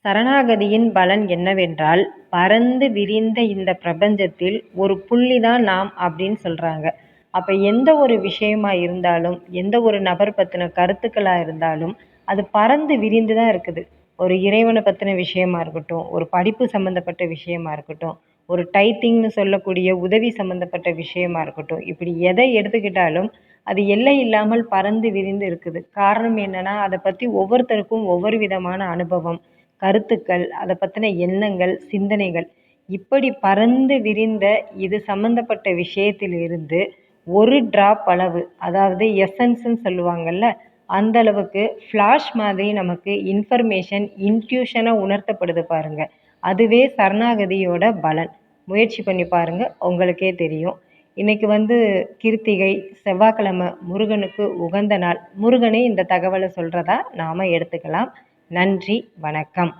சரணாகதியின் பலன் என்னவென்றால், பரந்து விரிந்த இந்த பிரபஞ்சத்தில் ஒரு புள்ளி தான் நாம் அப்படின்னு சொல்றாங்க. அப்ப எந்த ஒரு விஷயமா இருந்தாலும், எந்த ஒரு நபர் பத்தின கருத்துக்களா இருந்தாலும், அது பரந்து விரிந்து தான் இருக்குது. ஒரு இறைவன பத்தின விஷயமா இருக்கட்டும், ஒரு படிப்பு சம்மந்தப்பட்ட விஷயமா இருக்கட்டும், ஒரு டைப்பிங்ன்னு சொல்லக்கூடிய உதவி சம்மந்தப்பட்ட விஷயமா இருக்கட்டும், இப்படி எதை எடுத்துக்கிட்டாலும், அது எல்லை இல்லாமல் பரந்து விரிந்து இருக்குது. காரணம் என்னன்னா, அத பத்தி ஒவ்வொருத்தருக்கும் ஒவ்வொரு விதமான அனுபவம், கருத்துக்கள், அத பத்தின எண்ணங்கள், சிந்தனைகள் இப்படி பரந்து விரிந்த இது சம்மந்தப்பட்ட விஷயத்திலிருந்து ஒரு டிராப் அளவு, அதாவது எசன்ஸ்ன்னு சொல்லுவாங்கல்ல, அந்த அளவுக்கு ஃப்ளாஷ் மாதிரி நமக்கு இன்ஃபர்மேஷன் இன்ட்யூஷனா உணர்த்தப்படுது பாருங்க. அதுவே சரணாகதியோட பலன். முயற்சி பண்ணி பாருங்க. உங்களுக்கே தெரியும். இன்னைக்கு கிருத்திகை, செவ்வாய்க்கிழமை முருகனுக்கு உகந்த நாள். முருகனே இந்த தகவல சொல்றதா நாம எடுத்துக்கலாம். நன்றி, வணக்கம்.